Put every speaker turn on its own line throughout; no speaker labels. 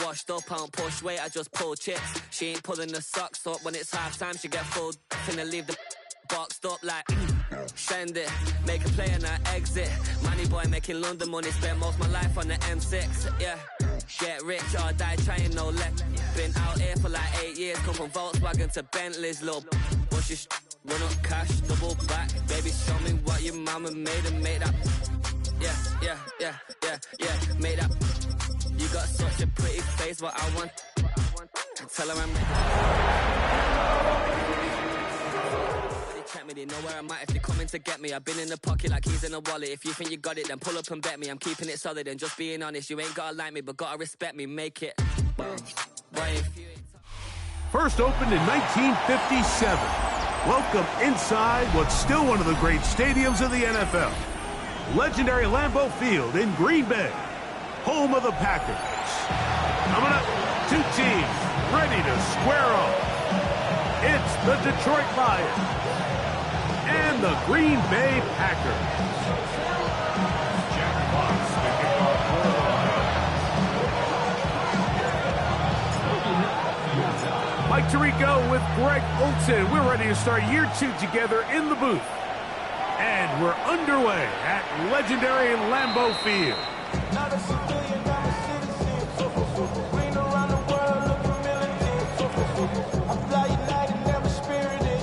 washed up, I don't push weight, I just pull chips. She ain't pulling the socks up when it's half time, she get full. Finna leave the boxed up like send it, make a play and I exit. Money boy making London money, spent most of my life on the M6. Yeah, get rich or die trying, no left. Been out here for like 8 years, come from Volkswagen to Bentley's, little bushes, run up cash, double back. Baby, show me what your mama made and made up. Yeah, made up. You got such a pretty face, what I want. Tell her I'm check me, they know where I'm at if they coming to get me. I've been in the pocket like keys in a wallet. If you think you got it, then pull up and bet me. I'm keeping it solid and just being honest. You ain't gotta like me, but gotta respect me. Make it.
First opened in 1957. Welcome inside what's still one of the great stadiums of the NFL. Legendary Lambeau Field in Green Bay, home of the Packers. Coming up, two teams ready to square off. It's the Detroit Lions and the Green Bay Packers. Mike Tirico with Greg Olson. We're ready to start year 2 together in the booth. And we're underway at legendary Lambeau Field. Not a civilian, not a citizen. Green around the world, looking militant. I fly United, never spirited.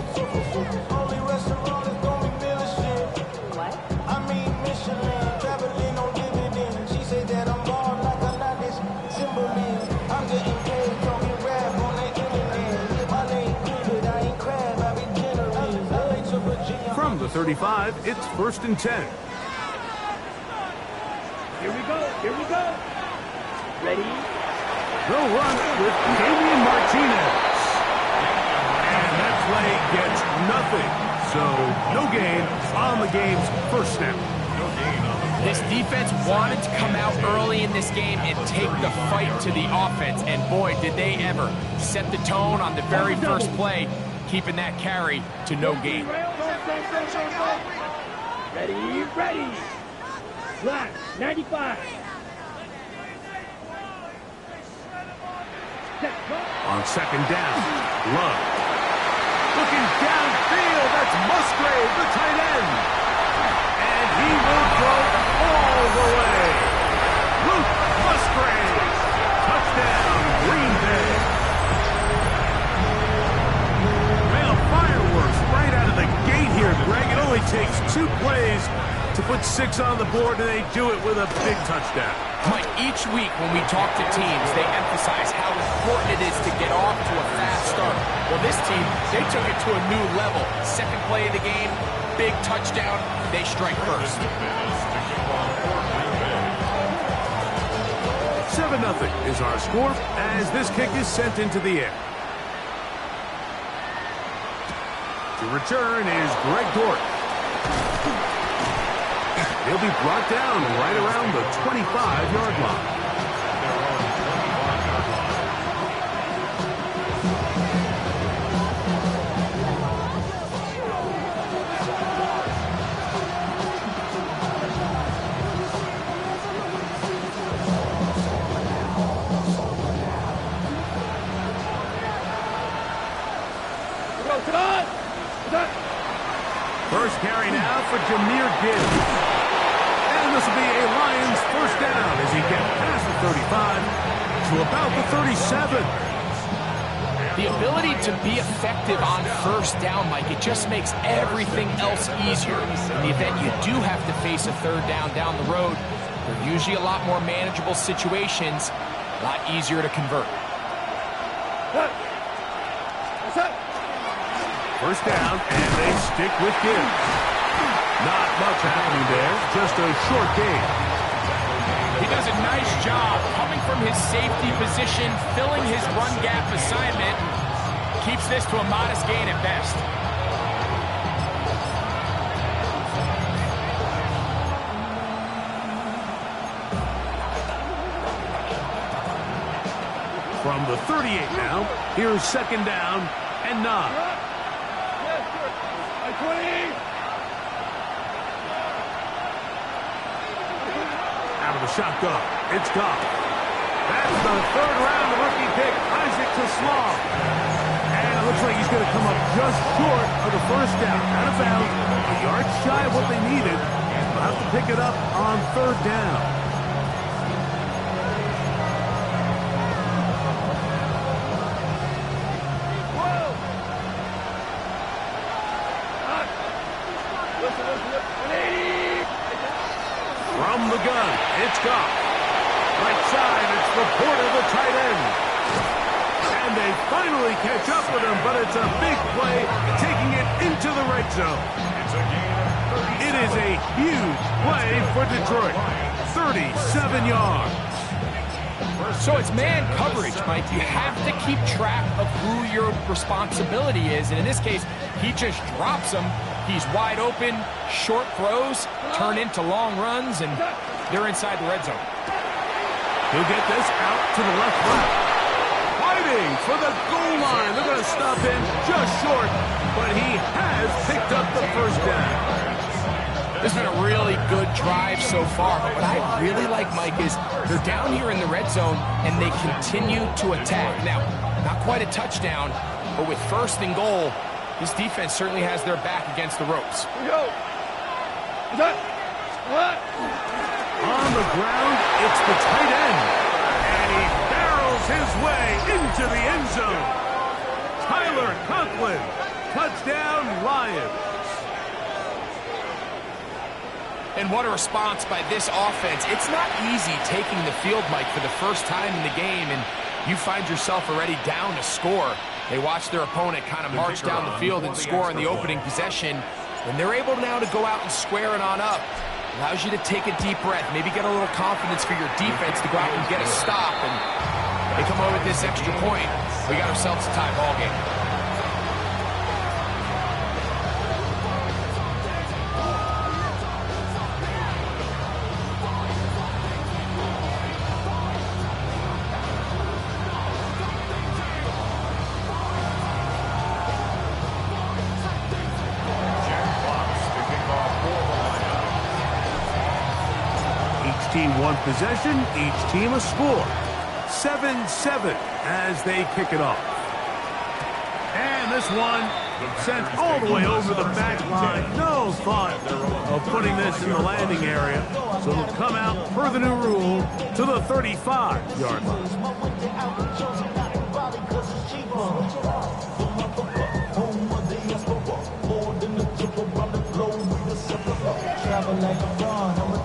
Only restaurant is gonna be Michelin. What? I mean Michelin, traveling on dividends. She said that I'm born like a Latin Timberland. I'm getting paid, talking rap on the internet. My name David, I ain't crab, I be generous. From the 35, it's 1st and 10.
Here we go. Ready?
They'll run with Damian Martinez. And that play gets nothing. So, no gain on the game's first snap.
This defense wanted to come out early in this game and take the fight to the offense. And boy, did they ever set the tone on the very first play, keeping that carry to no gain.
Ready. Black, 95.
On 2nd down, Love. Looking downfield, that's Musgrave, the tight end. And he will go all the way. Luke Musgrave, touchdown, Green Bay. Well, fireworks right out of the gate here, Greg. It only takes 2 plays to put 6 on the board, and they do it with a big touchdown.
Mike, each week when we talk to teams, they emphasize how important it is to get off to a fast start. Well, this team, they took it to a new level. 2nd play of the game, big touchdown, they strike first.
7-0 is our score as this kick is sent into the air. To return is Greg Dort. He'll be brought down right around the 25-yard line. First carry now for Jahmyr Gibbs. And this will be a Lions first down as he gets past the 35 to about the 37.
The ability to be effective on first down, Mike, it just makes everything else easier. In the event you do have to face a 3rd down the road, they're usually a lot more manageable situations, a lot easier to convert.
First down, and they stick with Gibbs. Not much happening there, just a short gain.
He does a nice job coming from his safety position, filling his run gap assignment. Keeps this to a modest gain at best.
From the 38 now, here's 2nd down and 9. Out of the shotgun, it's Goff. That's the third round rookie pick, Isaac Slaw. And it looks like he's going to come up just short of the first down. Out of bounds, a yard shy of what they needed. They'll have to pick it up on third down. From the gun, it's Goff. Right side, it's the Porter, the tight end. And they finally catch up with him, but it's a big play, taking it into the red zone. It is a huge play for Detroit. 37 yards.
So it's man coverage, Mike. You have to keep track of who your responsibility is. And in this case, he just drops him. He's wide open, short throws, turn into long runs, and they're inside the red zone.
He'll get this out to the left side. Fighting for the goal line. They're going to stop him just short, but he has picked up the first down.
This has been a really good drive so far, but what I really like, Mike, is they're down here in the red zone, and they continue to attack. Now, not quite a touchdown, but with first and goal, this defense certainly has their back against the ropes.
Here we go. On the ground, it's the tight end, and he barrels his way into the end zone. Tyler Conklin, touchdown Lions.
And what a response by this offense. It's not easy taking the field, Mike, for the first time in the game, and you find yourself already down to score. They watch their opponent kind of march down the field and score in the opening possession, and they're able now to go out and square it on up. Allows you to take a deep breath, maybe get a little confidence for your defense to go out and get a stop, and they come over with this extra point. We got ourselves a tie ball game.
Team one possession, each team a score. 7-7 as they kick it off. And this one sent all the way over the back line. No thought of putting this in the landing area. So it'll come out per the new rule to the 35-yard line.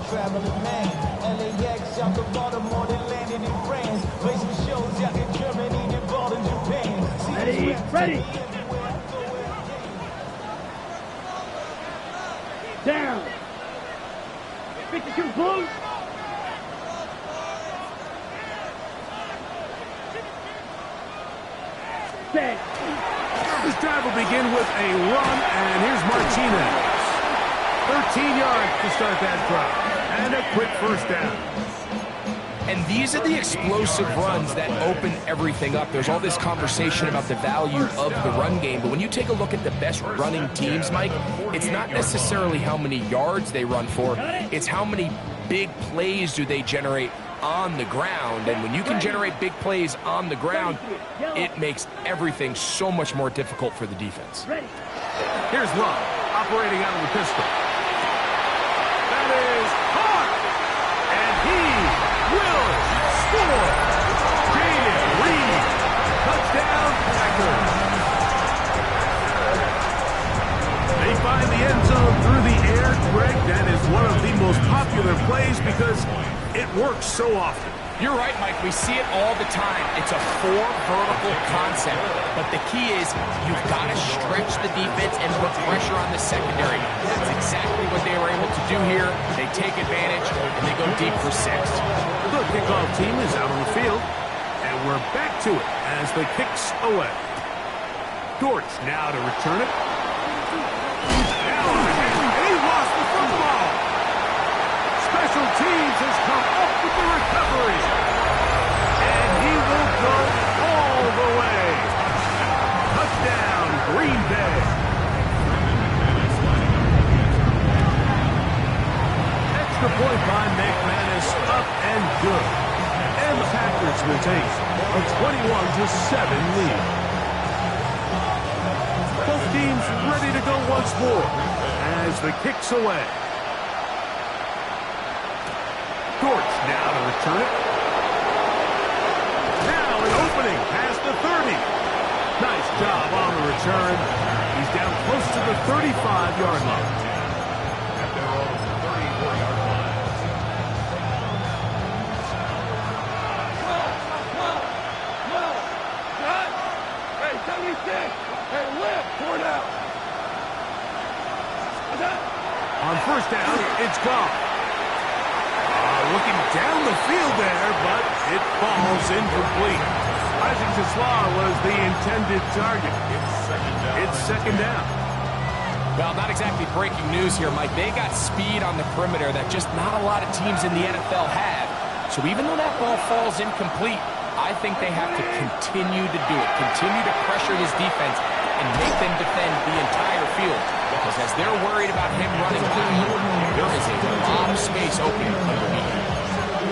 Traveling man. LAX out to Baltimore, they landed in France. Placing shows out in Germany, they bought in Japan.
Ready. Down. 52 blue. Set.
This drive will begin with a run, and here's Martinez. 13 yards to start that drive. And a quick first down.
And these are the explosive runs that open everything up. There's all this conversation about the value of the run game, but when you take a look at the best running teams, Mike, it's not necessarily how many yards they run for, it's how many big plays do they generate on the ground. And when you can generate big plays on the ground, it makes everything so much more difficult for the defense.
Here's Love, operating out of the pistol. That is hard, and he will score. Jaden Reed, touchdown Packers. They find the end zone through the air, Greg. That is one of the most popular plays because it works so often.
You're right, Mike. We see it all the time. It's a four vertical concept. But the key is you've got to stretch the defense and put pressure on the secondary. That's exactly what they were able to do here. They take advantage, and they go deep for 6.
The kickoff team is out on the field, and we're back to it as the kick's away. Dortch now to return it. Now and he lost the football. Special teams has come up with the recovery. And he will go all the way. Touchdown, Green Bay. Extra point by McManus, up and good. And the Packers 21-7 lead. Both teams ready to go once more as the kick's away. Dortch now to return it. Now an opening past the 30. Nice job on the return. He's down close to the 35-yard line.
At their own 34-yard line.
Hey, 76! Hey, lift! Pour it out!
On first down, it's gone. Looking down the field there, but it falls incomplete. Isaac Tesla was the intended target. It's second down.
Well, not exactly breaking news here, Mike. They got speed on the perimeter that just not a lot of teams in the NFL have. So even though that ball falls incomplete, I think they have to continue to do it, continue to pressure this defense and make them defend the entire field. Because as they're worried about him running by, there is a lot of space open underneath.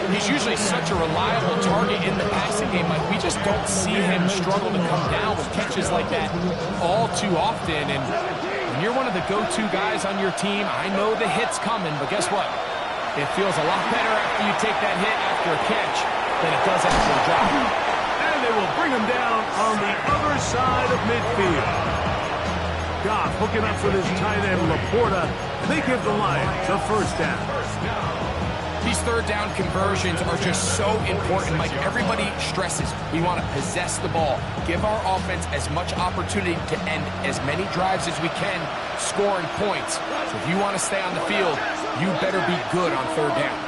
He's usually such a reliable target in the passing game. Like, we just don't see him struggle to come down with catches like that all too often. And when you're one of the go-to guys on your team, I know the hit's coming, but guess what? It feels a lot better after you take that hit after a catch than it does after a drop.
And they will bring him down on the other side of midfield. Goff hooking up with his tight end, Laporta. They give the Lions a first down.
These third down conversions are just so important. Like everybody stresses, we want to possess the ball, give our offense as much opportunity to end as many drives as we can, scoring points. So if you want to stay on the field, you better be good on third down.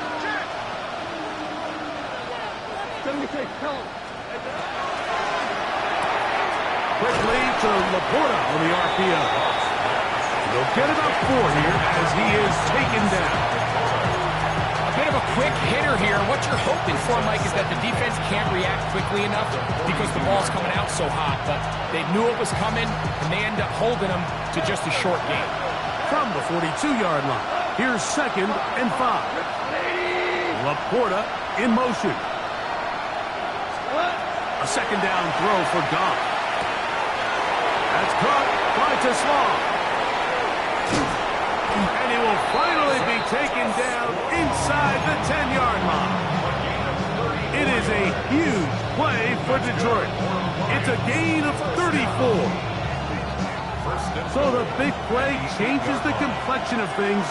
Quickly to Laporta on the RPO. They'll get about 4 here as he is taken down.
Bit of a quick hitter here. What you're hoping for, Mike, is that the defense can't react quickly enough because the ball's coming out so hot. But they knew it was coming, and they end up holding them to just a short game.
From the 42-yard line, here's 2nd and 5. Laporta in motion. A second down throw for Goff. That's caught by Tesla. And he will finally be taken down inside the 10-yard line. It is a huge play for Detroit. It's a gain of 34. So the big play changes the complexion of things.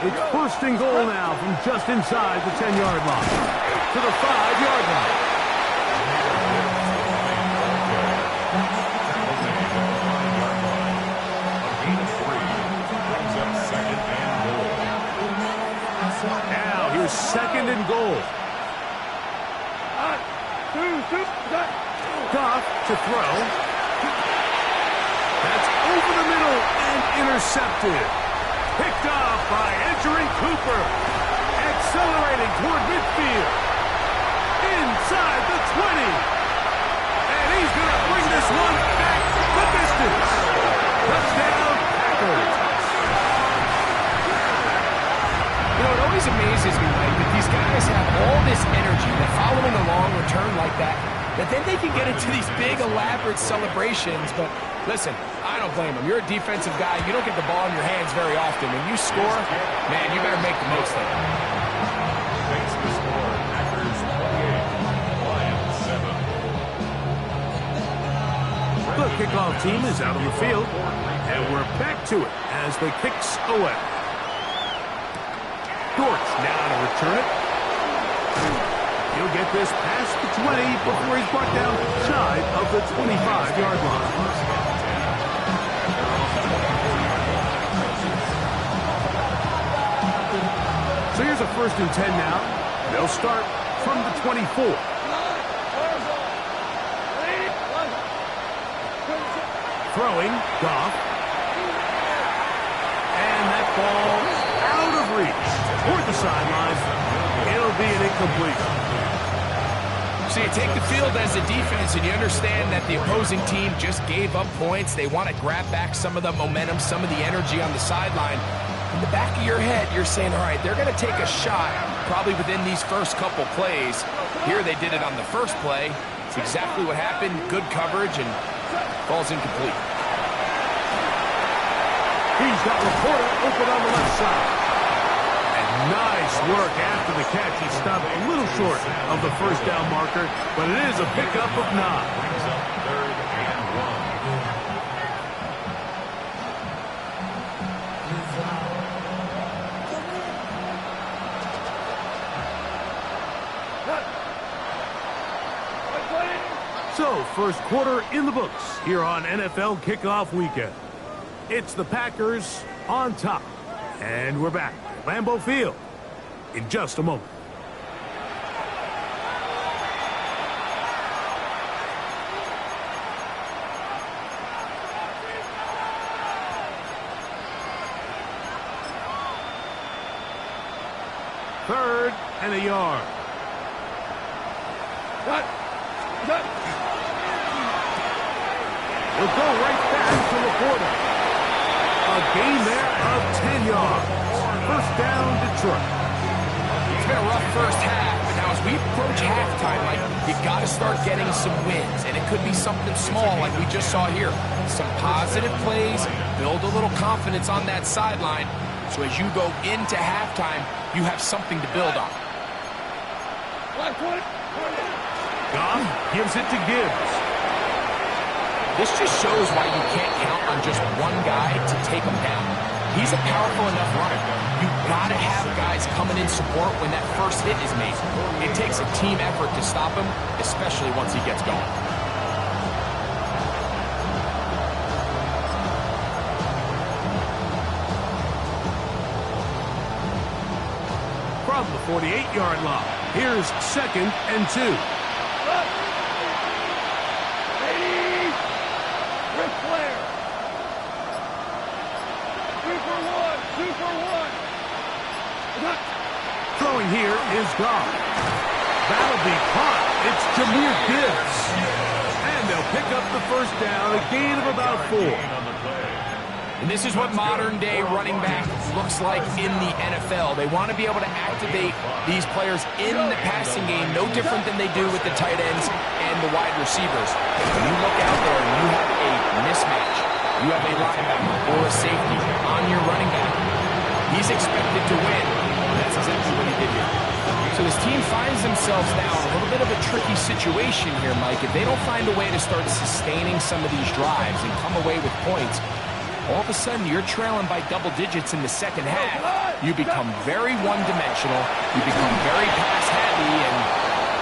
It's 1st and goal now from just inside the 10-yard line to the 5-yard line. Now here's 2nd and goal. Goff to throw. That's over the middle and intercepted. Picked off by Edgerrin Cooper. Accelerating toward midfield. Inside the 20. And he's going to bring this one back the distance. Touchdown, Packers.
You know, it always amazes me, Mike, that these guys have all this energy. They're following a long return like that then they can get into these big, elaborate celebrations. But listen, I don't blame them. You're a defensive guy. You don't get the ball in your hands very often. When you score, man, you better make the most of it.
Thanks to the score, Packers 28, Lions 7.
The kickoff team is out on the field, and we're back to it as the kick's away. Dortch now to return it. He'll get this past the 20 before he's brought down shy of the 25-yard line. So here's a 1st and 10 now. They'll start from the 24. Throwing, Goff. And that ball out of reach. Toward the sideline. It'll be an incomplete.
So you take the field as a defense and you understand that the opposing team just gave up points. They want to grab back some of the momentum, some of the energy on the sideline. In the back of your head, you're saying, all right, they're going to take a shot probably within these first couple plays. Here they did it on the first play. It's exactly what happened. Good coverage, and ball's incomplete.
He's got Laporta open on the left side. And nice work after the catch. He stopped a little short of the first down marker, but it is a pickup of 9.
Brings up 3rd and
1. So, first quarter in the books here on NFL Kickoff Weekend. It's the Packers on top. And we're back at Lambeau Field in just a moment. Third and a yard. We'll go right back to Laporta. A gain there of 10 yards. First down, Detroit.
It's been a rough first half, but now as we approach halftime, like, you got to start getting some wins, and it could be something small like we just saw here. Some positive plays, build a little confidence on that sideline, so as you go into halftime, you have something to build on.
Goff gives it to Gibbs.
This just shows why you can't count on just one guy to take him down. He's a powerful enough runner. You've got to have guys coming in support when that first hit is made. It takes a team effort to stop him, especially once he gets going.
From the 48-yard line, here's 2nd and 2. Throwing here is Goff. That'll be caught. It's Jahmyr Gibbs. And they'll pick up the first down, a gain of about 4.
And this is what modern-day running back looks like in the NFL. They want to be able to activate these players in the passing game, no different than they do with the tight ends and the wide receivers. When you look out there and you have a mismatch, you have a linebacker or a safety on your running back, he's expected to win. That's exactly what he did here. So this team finds themselves now in a little bit of a tricky situation here, Mike. If they don't find a way to start sustaining some of these drives and come away with points, all of a sudden you're trailing by double digits in the second half. You become very one-dimensional. You become very pass-heavy, and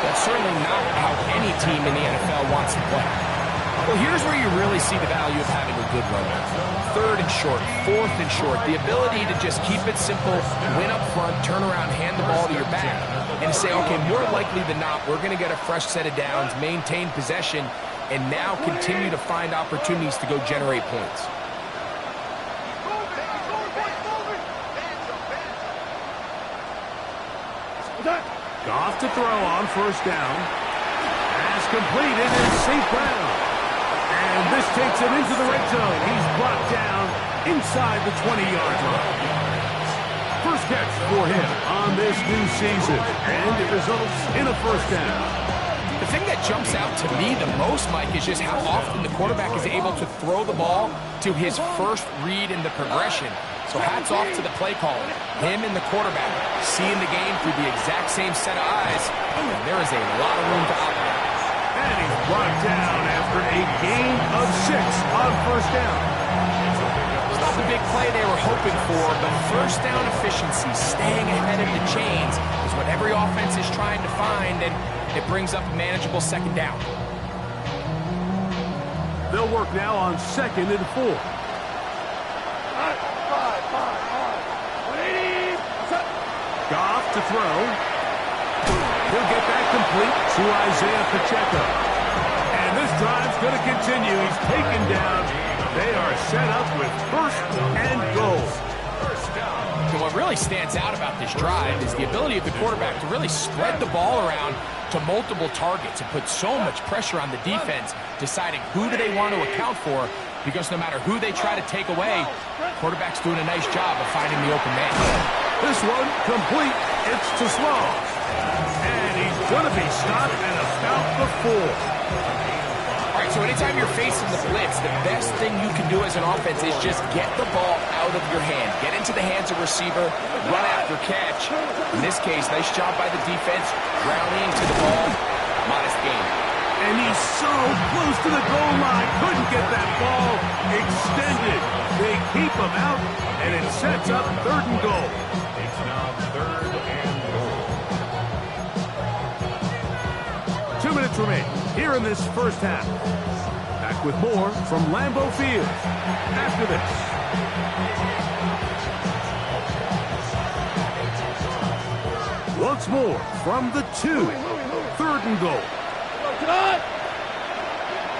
that's certainly not how any team in the NFL wants to play. Well, here's where you really see the value of having a good runner. 3rd and short, 4th and short. The ability to just keep it simple, win up front, turn around, hand the ball to your back, and say, okay, more likely than not, we're going to get a fresh set of downs, maintain possession, and now continue to find opportunities to go generate points.
Goff to throw on first down. Pass completed is St. Brown. And this takes him into the red zone. He's brought down inside the 20-yard line. First catch for him on this new season. And it results in a first down.
The thing that jumps out to me the most, Mike, is just how often the quarterback is able to throw the ball to his first read in the progression. So hats off to the play caller. Him and the quarterback seeing the game through the exact same set of eyes. And there is a lot of room to operate.
And he's brought down after a gain of 6 on first down.
It's not the big play they were hoping for, but first down efficiency, staying ahead of the chains, is what every offense is trying to find, and it brings up a manageable second down.
They'll work now on 2nd and 4. Goff to throw. He'll get that complete to Isaiah Pacheco. And this drive's going to continue. He's taken down. They are set up with 1st and goal.
And what really stands out about this drive is the ability of the quarterback to really spread the ball around to multiple targets and put so much pressure on the defense, deciding who do they want to account for, because no matter who they try to take away, quarterback's doing a nice job of finding the open man.
This one complete. It's to Small. And he's going to be stopped at about the 4.
So anytime you're facing the blitz, the best thing you can do as an offense is just get the ball out of your hand. Get into the hands of receiver, run after catch. In this case, nice job by the defense, rallying to the ball. Modest gain.
And he's so close to the goal line. Couldn't get that ball extended. They keep him out, and it sets up 3rd and goal.
It's now 3rd and goal.
2 minutes remain here in this first half. Back with more from Lambeau Field after this. Once more from the 2. 3rd and goal.
Tonight!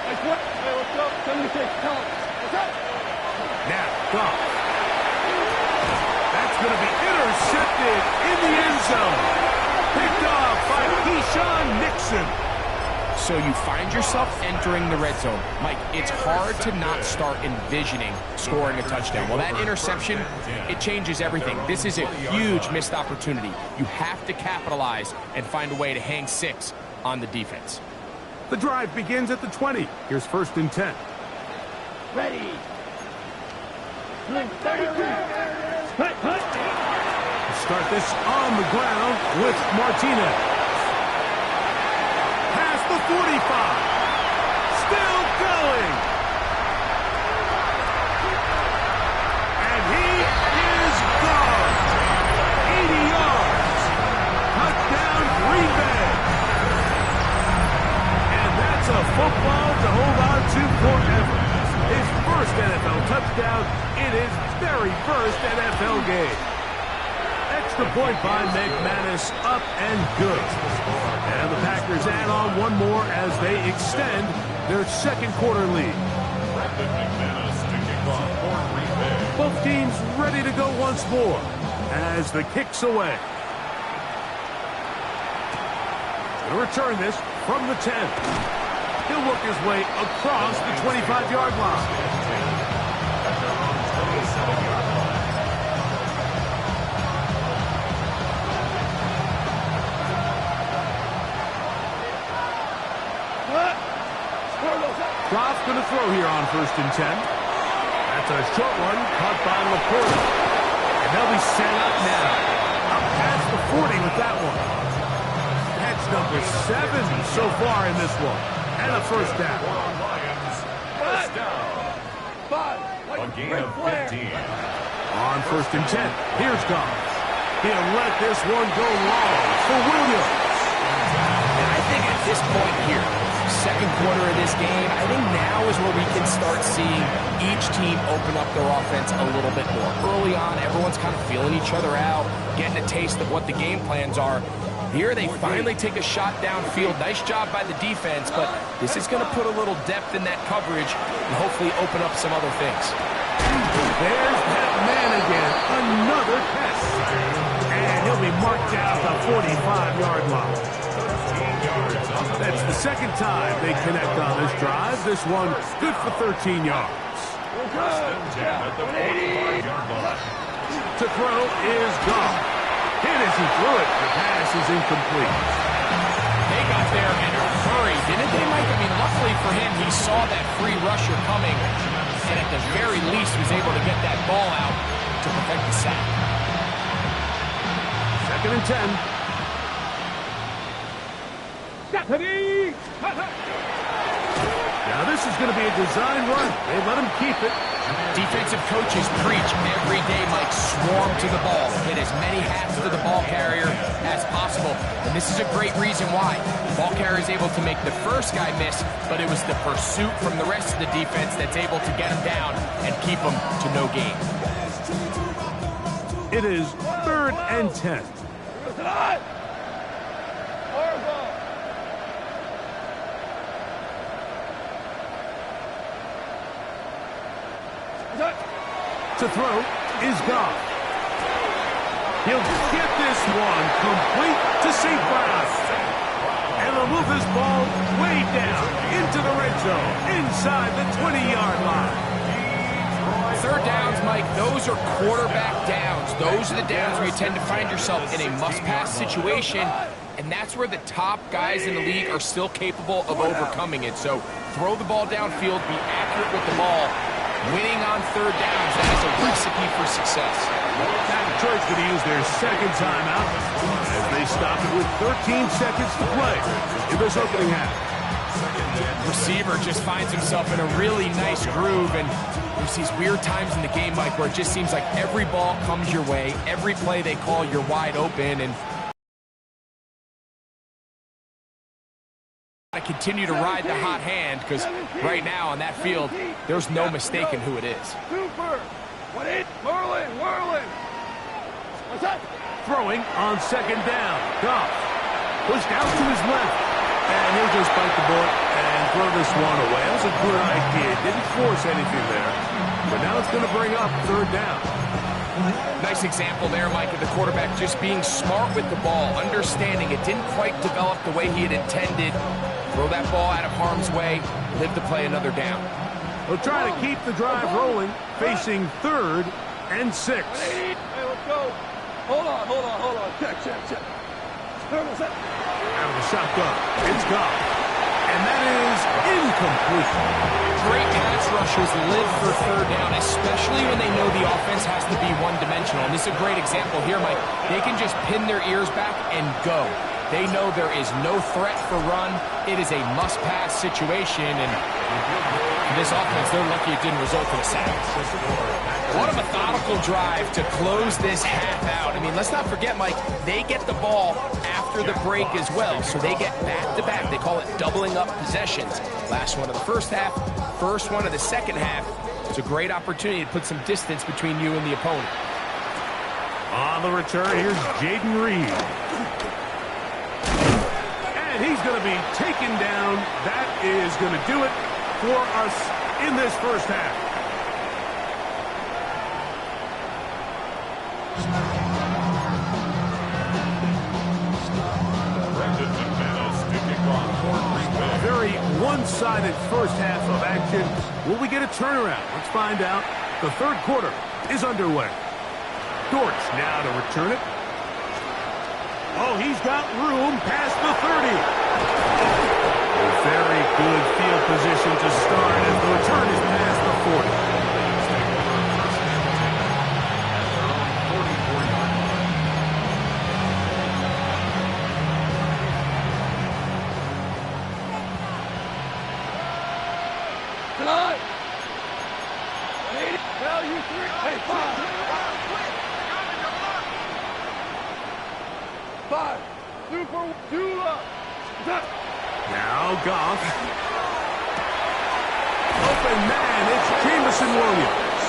Hey, what's up? 76, tell him. What's up?
Now, Goff. That's going to be intercepted in the end zone. Picked off by Keyshawn Nixon.
So you find yourself entering the red zone. Mike, it's hard to not start envisioning scoring a touchdown. Well, that interception, it changes everything. This is a huge missed opportunity. You have to capitalize and find a way to hang 6 on the defense.
The drive begins at the 20. Here's 1st and 10.
Ready.
Start this on the ground with Martinez. Past the 45. Still going. And he is gone. 80 yards. Touchdown, Green Bay. And that's a football to hold on to forever. His first NFL touchdown in his very first NFL game. Extra point by McManus, up and good. And the Packers add on one more as they extend their 2nd quarter lead. Both teams ready to go once more as the kick's away. Going to return this from the 10. He'll work his way across the 25-yard line. Goff going to throw here on 1st and 10. That's a short one caught by Laporta. And they'll be set up now. Up past the 40 with that one. Catch number 7 so far in this one. And a first down.
First down. 5. A gain of 15.
On 1st and 10. Here's Goff. He'll let this one go long for Williams.
And I think at this point here, 2nd quarter of this game, I think now is where we can start seeing each team open up their offense a little bit more. Early on, everyone's kind of feeling each other out, getting a taste of what the game plans are. Here they finally take a shot downfield. Nice job by the defense, but this is going to put a little depth in that coverage and hopefully open up some other things.
There's that man again. Another catch. And he'll be marked down at the 45-yard line. That's the 2nd time they connect on this drive. This one good for 13 yards. To throw is gone. Hit as he threw it. The pass is incomplete.
They got there in a hurry, didn't they, Mike? I mean, luckily for him, he saw that free rusher coming, and at the very least was able to get that ball out to prevent the sack.
2nd and 10. Now this is going to be a design run. They let him keep it.
Defensive coaches preach every day, Mike, swarm to the ball. Get as many hats to the ball carrier as possible. And this is a great reason why. The ball carrier is able to make the first guy miss, but it was the pursuit from the rest of the defense that's able to get him down and keep him to no gain.
It is 3rd and 10. To throw is Goff. He'll get this one complete to St. Brown. And they'll move this ball way down into the red zone, inside the 20-yard line.
3rd downs, Mike, those are quarterback downs. Those are the downs where you tend to find yourself in a must-pass situation, and that's where the top guys in the league are still capable of overcoming it. So throw the ball downfield, be accurate with the ball. Winning on third downs, that is a recipe for success.
Now Detroit's going to use their second timeout as they stop it with 13 seconds to play in this opening half.
Receiver just finds himself in a really nice groove, and there's these weird times in the game, Mike, where it just seems like every ball comes your way, every play they call, you're wide open, and to continue to ride the hot hand, because right now on that field, there's no mistaking who it is.
Super. Whirling. What's that?
Throwing on second down. Goff pushed out to his left, and he'll just bite the bullet and throw this one away. That was a good idea. Didn't force anything there, but now it's going to bring up third down.
Nice example there, Mike, of the quarterback just being smart with the ball, understanding it didn't quite develop the way he had intended. Throw that ball out of harm's way, live to play another down.
They'll try to keep the drive rolling, facing 3rd and 6.
Hey, let's go. Hold on. Check. Out of
the shotgun, it's gone. And that is incomplete.
Great pass rushers live for third down, especially when they know the offense has to be one-dimensional. And this is a great example here, Mike. They can just pin their ears back and go. They know there is no threat for run. It is a must-pass situation, and this offense, they're lucky it didn't result in a sack. What a methodical drive to close this half out. I mean, let's not forget, Mike, they get the ball after the break as well, so they get back-to-back. They call it doubling up possessions. Last one of the first half, first one of the second half. It's a great opportunity to put some distance between you and the opponent.
On the return, here's Jaden Reed. And he's going to be taken down. That is going to do it for us in this first half. Very one-sided first half of action. Will we get a turnaround? Let's find out. The third quarter is underway. Dortch now to return it. Oh, he's got room past the 30. A very good field position to start as the return is past the 40.
Tonight. Value 3. Hey, 5. Super Dula.
Now Goff. Open man, it's Jamison Williams.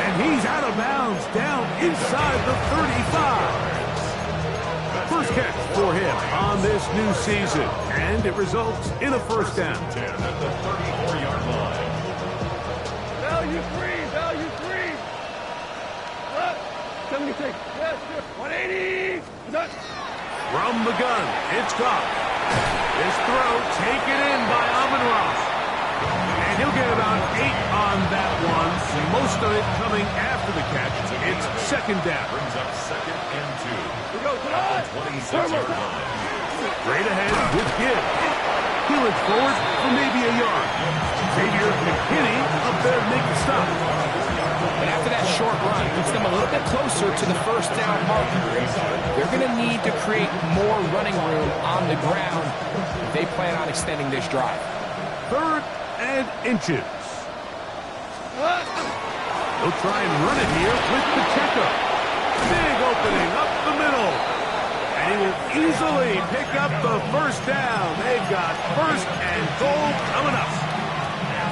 And he's out of bounds down inside the 35. First catch for him on this new season. And it results in a first down.
10 at the 34-yard line.
Value 3. 76. Yes, 180.
From the gun, it's Goff. This throw taken in by Amon-Ra. And he'll get about 8 on that one. Most of it coming after the catch. It's second down.
Brings up 2nd and 2.
We go tonight.
26-yard line.
Straight ahead with Gibbs. Peeling forward for maybe a yard. Xavier McKinney up there to make the stop.
And after that short run, puts them a little bit closer to the first down marker. They're going to need to create more running room on the ground if they plan on extending this drive.
3rd and inches. He'll try and run it here with Pacheco. Big opening up the middle. And he will easily pick up the first down. They've got 1st and goal coming up.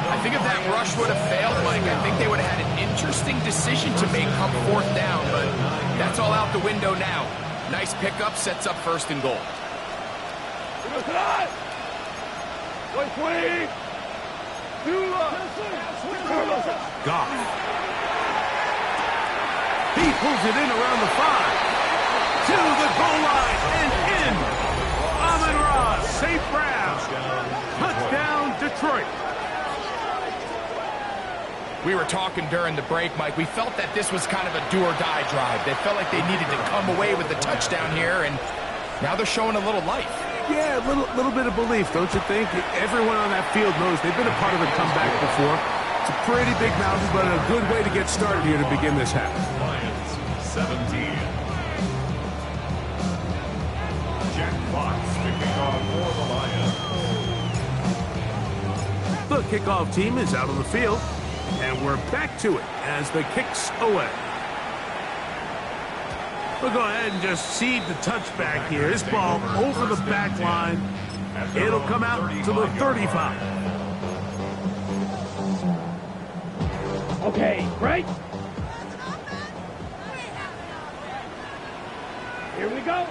I think if that rush would have failed, Mike, I think they would have had an interesting decision to make come 4th down, but that's all out the window now. Nice pickup, sets up 1st and goal.
Goff. He pulls it in around the 5. To the goal line and in. Amon-Ra, safe grab. Touchdown, Detroit.
We were talking during the break, Mike. We felt that this was kind of a do-or-die drive. They felt like they needed to come away with the touchdown here, and Now they're showing a little life.
Yeah, a little bit of belief, don't you think? Everyone on that field knows they've been a part of a comeback before. It's a pretty big mountain, but a good way to get started here to begin this half.
Lions, 17. Jack Fox kicking off for the Lions.
The kickoff team is out on the field, and we're back to it as the kick's away. We'll go ahead and just seed the touchback here. This ball over the back line. It'll come out to the 35.
Okay, right? Here we go.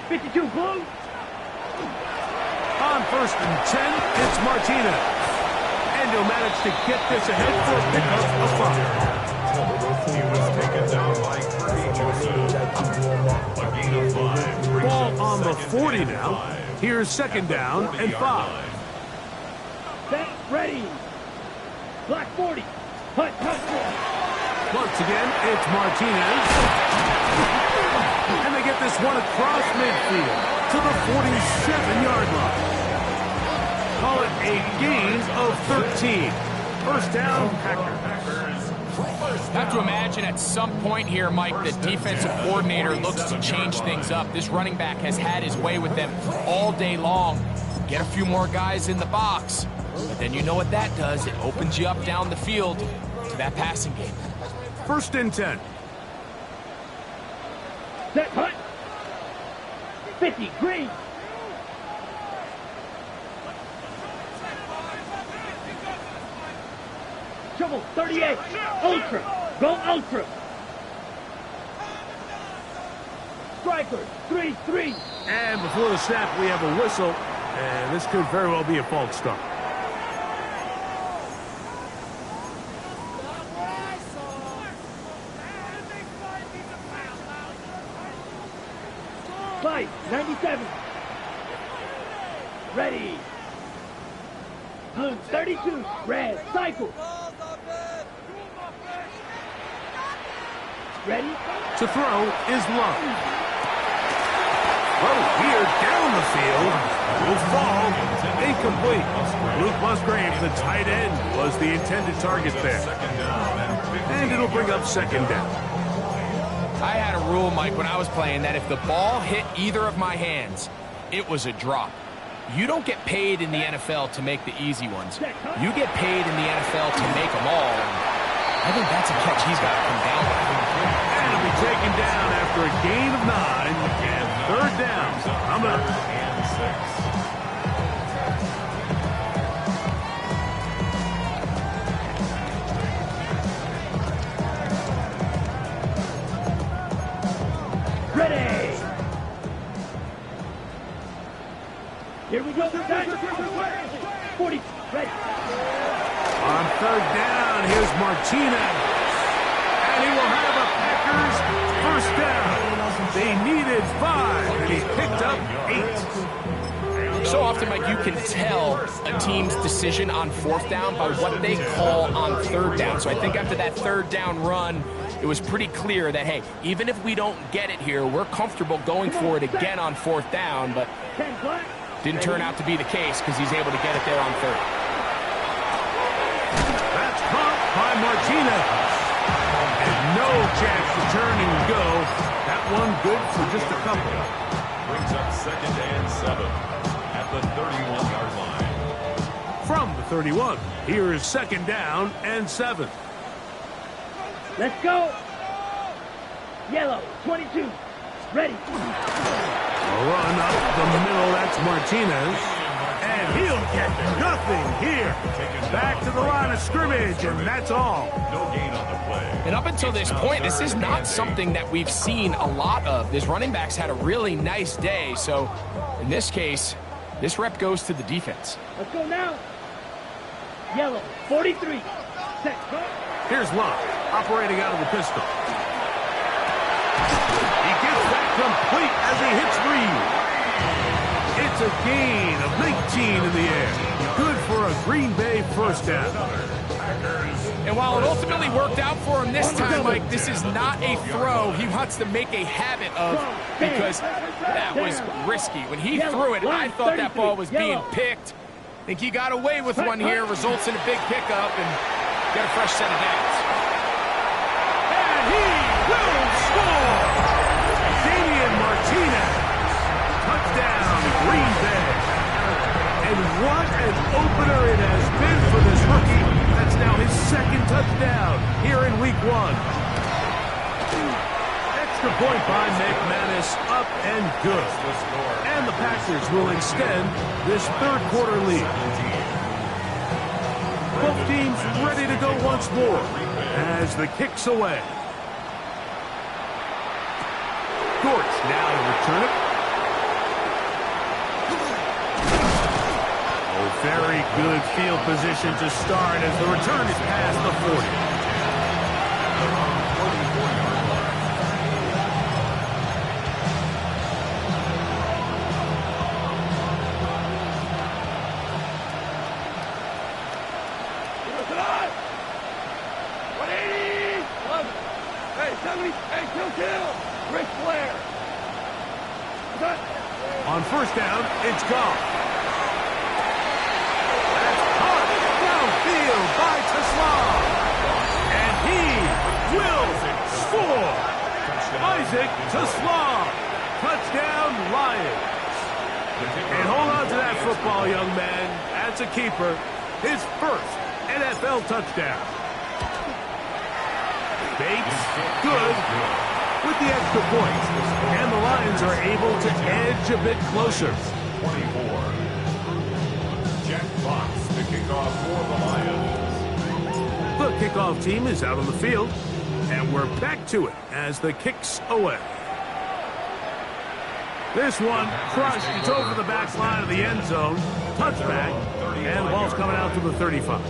52 blue.
On 1st and 10, it's Martinez. And he'll manage to get this ahead for a pickup of 5.
He was taken down by Kirby Joseph. A gain of 5.
Ball on the 40 now. Here's 2nd down and 5.
Set, ready. Black 40. Hut, hut, hut.
Once again, it's Martinez. And they get this one across midfield to the 47-yard line. Call it a gain of 13. 1st down, Packers.
I have to imagine at some point here, Mike, the defensive coordinator looks to change things up. This running back has had his way with them all day long. Get a few more guys in the box. But then you know what that does. It opens you up down the field to that passing game.
1st and 10.
Set, hut. 50, green. Trouble, 38. Ultra. Go ultra. Striker, 3-3.
And before the snap, we have a whistle. And this could very well be a false start.
Fight, 97. Ready. Blue, 32. Red, cycle. Ready.
To throw is Love. Throw here down the field. Will fall. Incomplete. Luke Musgrave, the tight end, was the intended target there. And it'll bring up 2nd down.
I had a rule, Mike, when I was playing that if the ball hit either of my hands, it was a drop. You don't get paid in the NFL to make the easy ones. You get paid in the NFL to make them all. I think that's a catch he's got to come down with.
And it'll be taken down after a gain of 9. And 3rd down. Coming up.
And 6.
Ready. Here we go. 40. Ready.
On 3rd down, here's Martinez. And he will have a Packers 1st down. They needed 5, and he picked up 8.
So often, Mike, you can tell a team's decision on 4th down by what they call on 3rd down. So I think after that 3rd down run, it was pretty clear that, hey, even if we don't get it here, we're comfortable going for it again on 4th down, but didn't turn out to be the case because he's able to get it there on 3rd.
That's caught by Martinez. And no chance to turn and go. That one good for just a couple.
Brings up 2nd and 7 at the 31-yard line.
From the 31, here is 2nd down and 7.
Let's go. Yellow, 22. Ready.
Run up the middle, that's Martinez. And he'll get nothing here. Back to the line of scrimmage, and that's all.
No gain on the play.
And up until this point, this is not something that we've seen a lot of. This running back's had a really nice day, so in this case, this rep goes to the defense.
Let's go now. Yellow, 43. Set, go.
Here's Love, operating out of the pistol. He gets that complete as he hits Reed. It's a gain of 19 in the air. Good for a Green Bay 1st down.
And while it ultimately worked out for him this time, Mike, this is not a throw he wants to make a habit of, because that was risky. When he threw it, I thought that ball was being picked. I think he got away with one here, results in a big pickup, and get a fresh set of downs.
And he will score! Damian Martinez. Touchdown, Green Bay. And what an opener it has been for this rookie. That's now his second touchdown here in Week 1. Extra point by McManus, up and good. And the Packers will extend this third quarter lead. Both teams ready to go once more as the kick's away. Dortch now to return it. Very good field position to start as the return is past the 40. On first down, it's gone. By Teslam, and he will score. Isaac Teslam, touchdown Lions. And hold on to that football, young man. That's a keeper. His first NFL touchdown. Bates, good with the extra point. And the Lions are able to edge a bit closer.
24. Jack Fox, the kickoff for the Lions.
The kickoff team is out on the field, and we're back to it as the kick's away. This one crushed. It's over the back line of the end zone. Touchback, and the ball's coming out to the 35.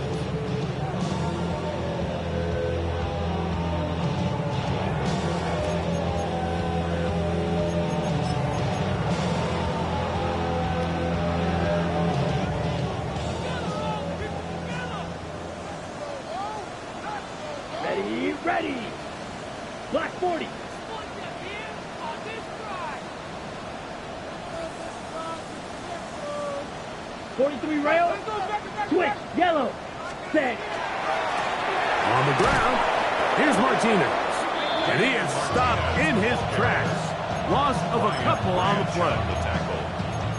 Ready. Black 40. 43 rail. Switch. Yellow. Set.
On the ground, here's Martinez. And he is stopped in his tracks. Loss of a couple on the play.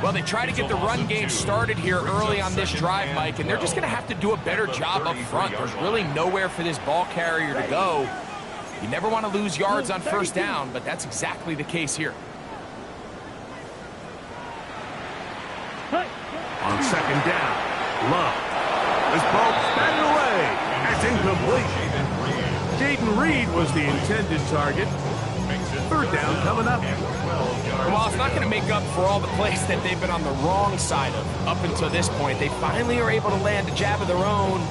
Well, they try to get the run game started here early on this drive, Mike, and they're just going to have to do a better job up front. There's really nowhere for this ball carrier to go. You never want to lose yards on first down, but that's exactly the case here.
On second down, Love. This ball batted away. That's incomplete. Jaden Reed was the intended target. Third down coming up.
Well, it's not going to make up for all the plays that they've been on the wrong side of up until this point. They finally are able to land a jab of their own,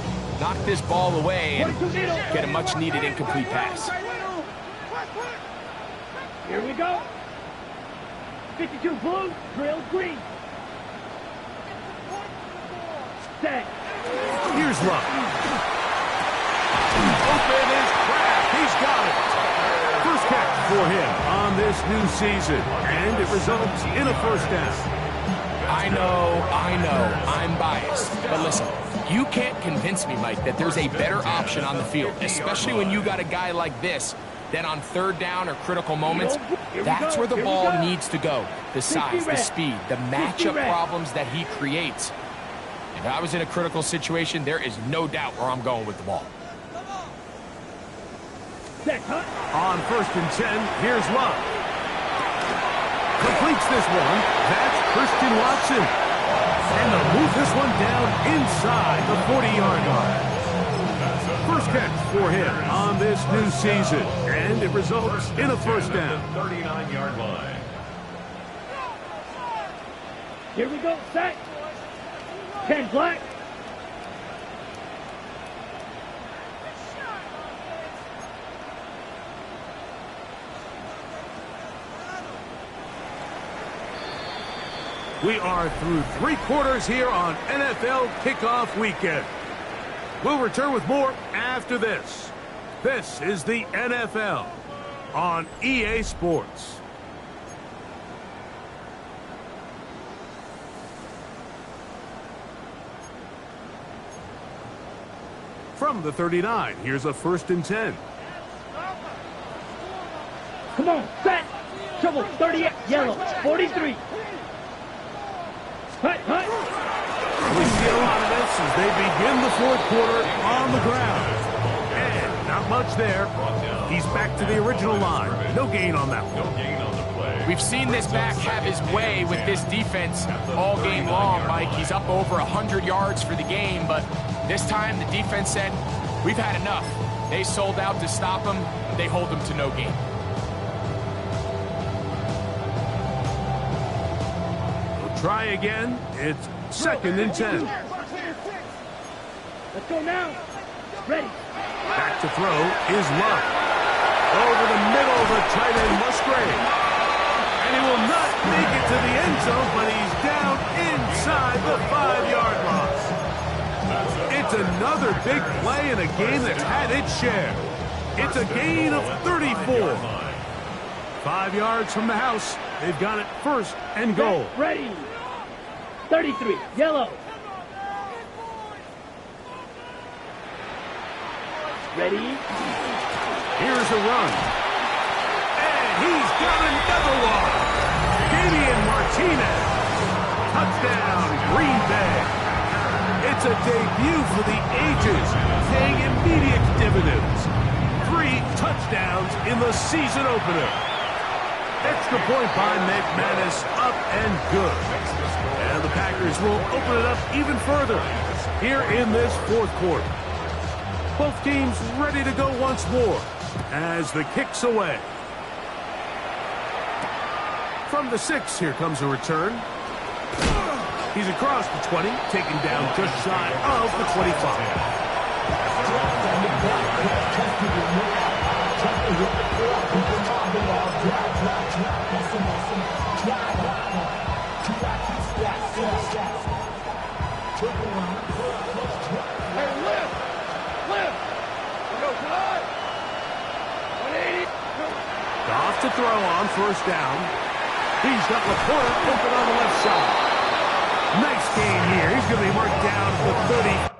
knock this ball away, and get a much-needed incomplete pass.
Here we go. 52 blue, drill green. Set.
Here's Love. Open is cracked. He's got it. First catch for him on this new season, and it results in a first down.
I know, I'm biased. But listen, you can't convince me, Mike, that there's a better option on the field, especially when you got a guy like this, that on third down or critical moments, that's where the ball needs to go. The size, the speed, the matchup problems that he creates. If I was in a critical situation, there is no doubt where I'm going with the ball.
On first and 10, here's Love. Completes this one. That's Christian Watson. And they'll move this one down inside the 40-yard line. First catch for him on this new season. And it results in a first down.
39-yard line.
Here we go, set. 10 black.
We are through 3 quarters here on NFL Kickoff Weekend. We'll return with more after this. This is the NFL on EA Sports. From the 39, here's a 1st and 10.
Come on, set. Trouble, 38, yellow, 43. Hut.
We see a lot of this as they begin the 4th quarter on the ground. And not much there. He's back to the original line. No gain on that one.
No gain on the play.
We've seen this back have his way with this defense all game long, Mike. He's up over 100 yards for the game, but this time the defense said, we've had enough. They sold out to stop him. They hold him to no gain.
We'll try again. It's 2nd and 10.
Let's go now. Ready.
Back to throw is Love. Over the middle, the tight end Musgrave. And he will not make it to the end zone, but he's down inside the 5-yard line. It's another big play in a game that's had its share. It's a gain of 34. 5 yards from the house. They've got it 1st and goal.
Ready. 33, yellow. Ready.
Here's a run. And he's got another one. Damian Martinez. Touchdown, Green Bay. It's a debut for the ages, paying immediate dividends. 3 touchdowns in the season opener. Extra point by McManus, up and good. And the Packers will open it up even further here in this 4th quarter. Both teams ready to go once more as the kick's away. From the 6, here comes a return. He's across the 20, taken down just shy of the 25.
Hey, lift. Go, good. 180.
Goff to throw on 1st down. He's got Laporta open on the left side. Nice gain here. He's going to be marked down to the 30.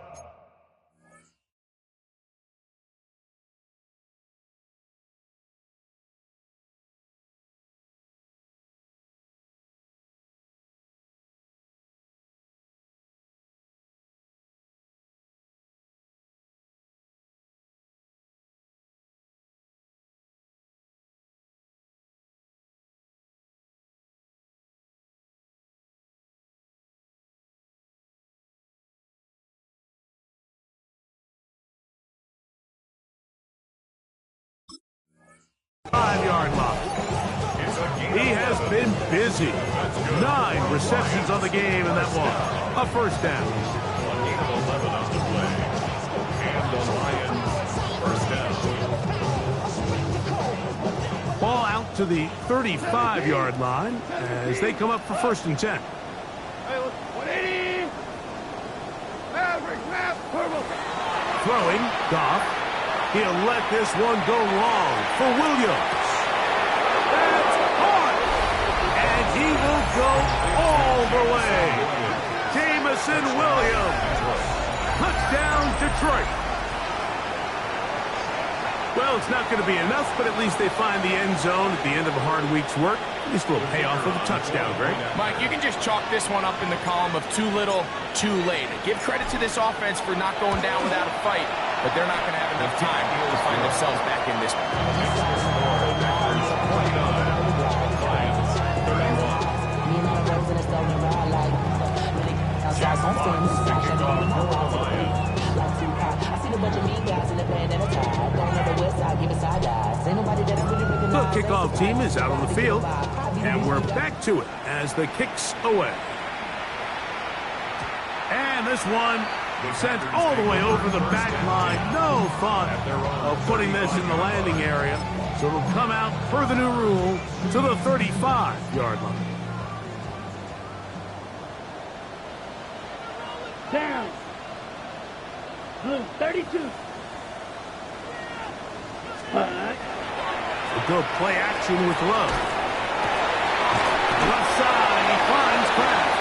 Five-yard line. He has been busy. 9 receptions on the game, and that one a 1st down.
A gain of 11 on the play. And the Lions, 1st down.
Ball out to the 35-yard line as they come up for 1st and 10.
180. Maverick, purple.
Throwing, Goff. He'll let this one go long for Williams. That's caught. And he will go all the way. Jamison Williams. Touchdown, Detroit. Well, it's not going to be enough, but at least they find the end zone at the end of a hard week's work. At least a little payoff with a touchdown, Greg.
Mike, you can just chalk this one up in the column of too little, too late. Give credit to this offense for not going down without a fight, but they're not going to have enough time to find themselves back in this one.
The kickoff team is out on the field, and we're back to it as the kick's away. And this one sent all the way over the back line. No thought of putting this in the landing area, so it'll come out per the new rule to the 35-yard line.
Down. Blue, 32.
We'll go play action with Love. Left side, he finds Kraft.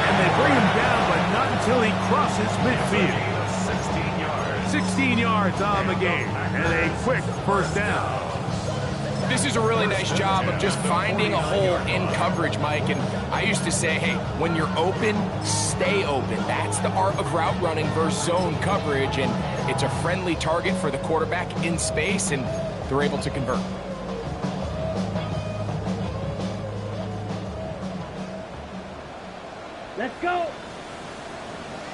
And they bring him down, but not until he crosses midfield. 16 yards on the game, and a quick first down.
This is a really nice job of just finding a hole in coverage, Mike. And I used to say, hey, when you're open, stay open. That's the art of route running versus zone coverage. And it's a friendly target for the quarterback in space, and they're able to convert.
Let's go.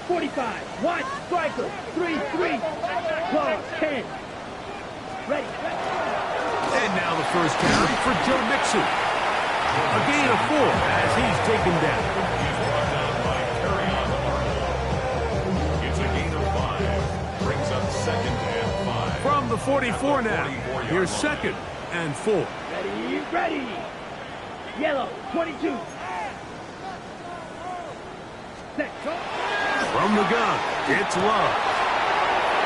45. Watch. Striker. 3-3. Claw. 10. Ready.
And now the first carry for Joe Mixon. A gain of 4 as he's taken down.
It's a gain of 5. Brings up 2nd and 5.
From the 44 now. Here's 2nd and 4.
Ready. Ready. Yellow. 22. Set. Go.
From the gun, it's Love.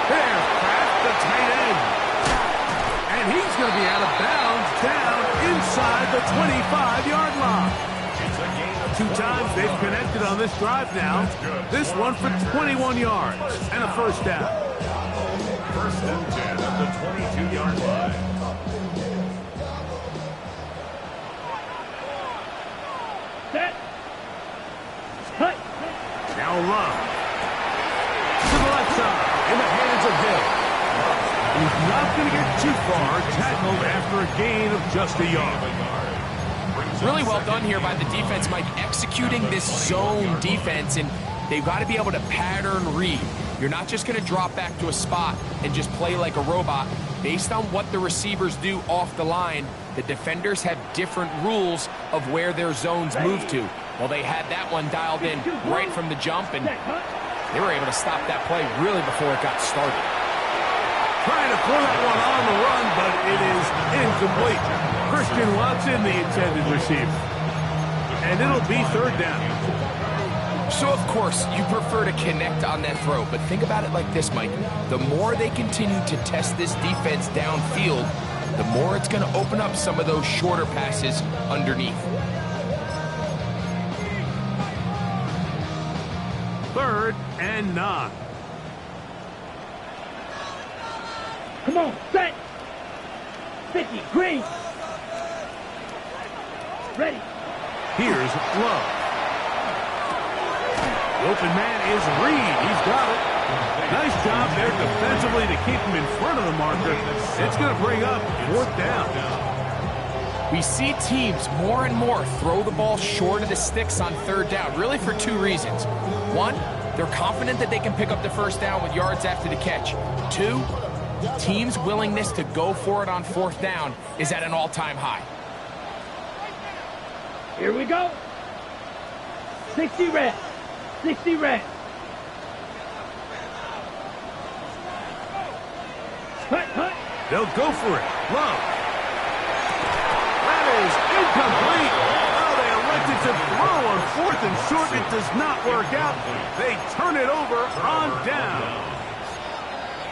There's Kraft, the tight end. And he's going to be out of bounds down inside the 25-yard line. 2 times they've connected on this drive now. This one for 21 yards and a first down.
1st and 10 at the 22-yard line.
Set. Cut.
Now Love. To the left side, in the hands of Hill. He's not going to get too far, tackled after a gain of just a yard.
Really well done here by the defense, Mike, executing this zone defense, and they've got to be able to pattern read. You're not just going to drop back to a spot and just play like a robot. Based on what the receivers do off the line, the defenders have different rules of where their zones move to. Well, they had that one dialed in right from the jump, and they were able to stop that play really before it got started.
Trying to pull that one on the run, but it is incomplete. Christian Watson, the intended receiver. And it'll be 3rd down.
So, of course, you prefer to connect on that throw, but think about it like this, Mike. The more they continue to test this defense downfield, the more it's going to open up some of those shorter passes underneath.
3rd and 9.
Come on. Set. 50. Green. Ready.
Here's Love. The open man is Reed. He's got it. Nice job there defensively to keep him in front of the marker. It's going to bring up 4th down.
We see teams more and more throw the ball short of the sticks on 3rd down, really for 2 reasons. 1, they're confident that they can pick up the first down with yards after the catch. 2, teams' willingness to go for it on 4th down is at an all-time high.
Here we go. 60 red. 60 red. Hut, hut.
They'll go for it. Love. That is incomplete. Oh, they elected to throw on 4th and short. It does not work out. They turn it over on down.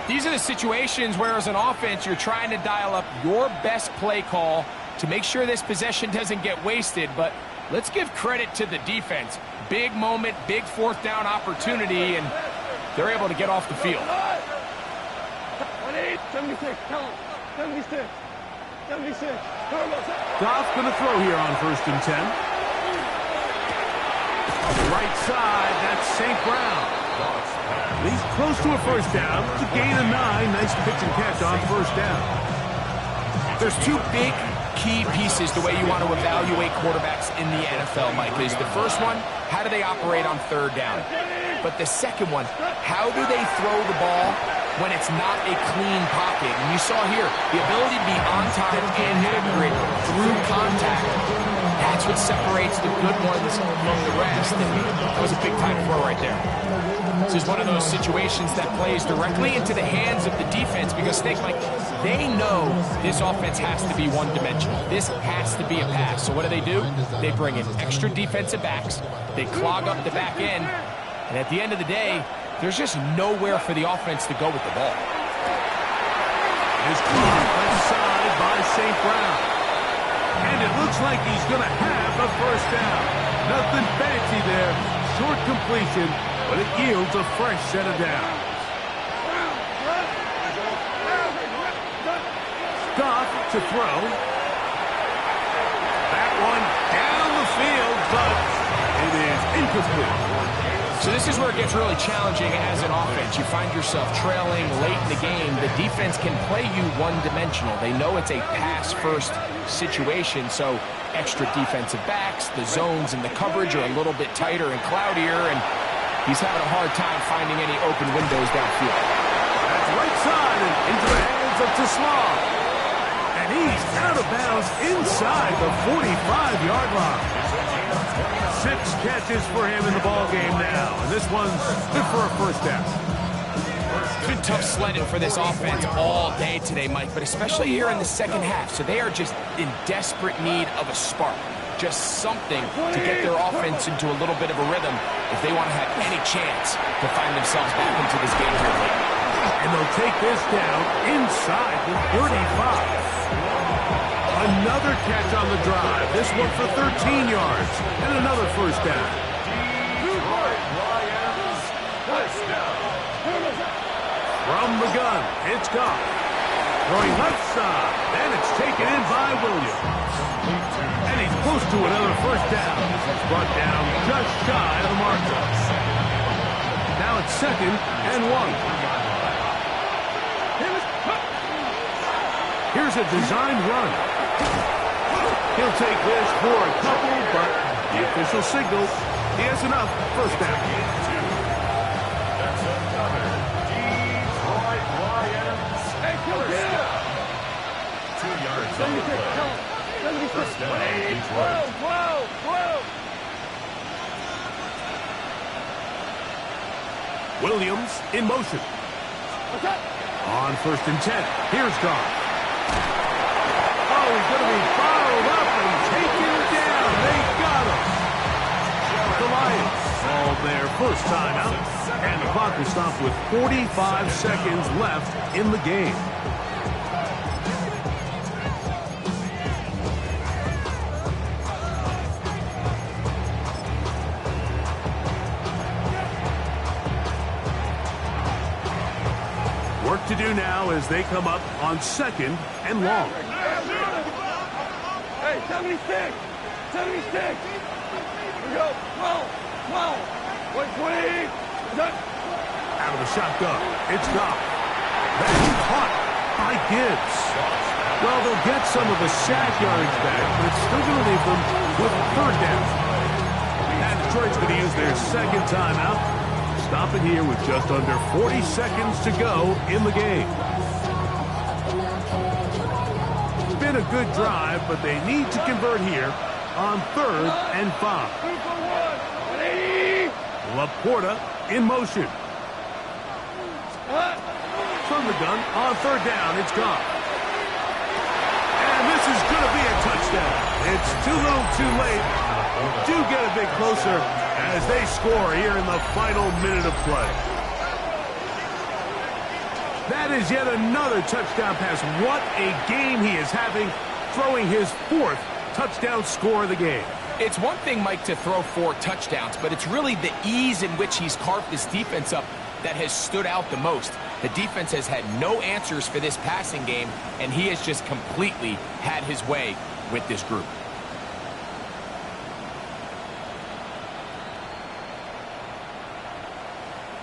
These are the situations where, as an offense, you're trying to dial up your best play call to make sure this possession doesn't get wasted. But let's give credit to the defense. Big moment, big 4th down opportunity, and they're able to get off the field.
76. Tell him. 76. 76.
Goff's going to throw here on 1st and 10. On the right side, that's St. Brown. He's close to a first down. It's a gain of 9. Nice pitch and catch on 1st down.
There's 2 big key pieces the way you want to evaluate quarterbacks in the NFL, Mike. Is the first one, how do they operate on 3rd down? But the second one, how do they throw the ball when it's not a clean pocket? And you saw here, the ability to be on time and accurate through contact. That's what separates the good ones from the rest. And that was a big-time throw right there. This is one of those situations that plays directly into the hands of the defense because think, Mike, they know this offense has to be one-dimensional. This has to be a pass. So what do? They bring in extra defensive backs. They clog up the back end. And at the end of the day, There's just nowhere for the offense to go with the ball.
Is caught left side by St. Brown. And it looks like he's going to have a first down. Nothing fancy there. Short completion, but it yields a fresh set of downs. Goff to throw. That one down the field, but it is incomplete.
So this is where it gets really challenging as an offense. You find yourself trailing late in the game. The defense can play you one-dimensional. They know it's a pass-first situation, so extra defensive backs, the zones and the coverage are a little bit tighter and cloudier, and he's having a hard time finding any open windows downfield.
That's right side and into the hands of Tismal. And he's out of bounds inside the 45-yard line. 6 catches for him in the ball game now, and this one's good for a first down.
It's been tough sledding for this offense all day today, Mike, but especially here in the second half. So they are just in desperate need of a spark, just something to get their offense into a little bit of a rhythm if they want to have any chance to find themselves back into this game here late.
And they'll take this down inside the 35. Another catch on the drive. This one for 13 yards. And another first down. From the gun, it's Goff. Throwing left side. And it's taken in by Williams. And he's close to another first down. It's brought down just shy of the marker. Now it's 2nd and 1. Here's a designed run. He'll take this for a couple, but the official signal, he has enough. First down.
That's another Detroit Lions.
Hey, First down.
2 yards on the play. First down, Detroit.
Whoa.
Williams in motion. On 1st and 10. Here's Goff. Oh, he's going to be followed up and taken down. They got him. The Lions called their first timeout, and the clock will stop with 45 seconds left in the game. Work to do now as they come up on 2nd and long.
Hey, 76. 76. Here we go. 12. 120.
Out of the shotgun, it's Goff. That's caught by Gibbs. Well, they'll get some of the sack yards back, but it's still going to leave them with 3rd down. And Detroit's going to use their 2nd timeout. Stop it here with just under 40 seconds to go in the game. It's been a good drive, but they need to convert here on 3rd and 5. Laporta in motion. From the gun on 3rd down, it's Goff. And this is going to be a touchdown. It's too little too late. Do get a bit closer as they score here in the final minute of play. That is yet another touchdown pass. What a game he is having, throwing his 4th touchdown score of the game.
It's one thing, Mike, to throw 4 touchdowns, but it's really the ease in which he's carved this defense up that has stood out the most. The defense has had no answers for this passing game, and he has just completely had his way with this group.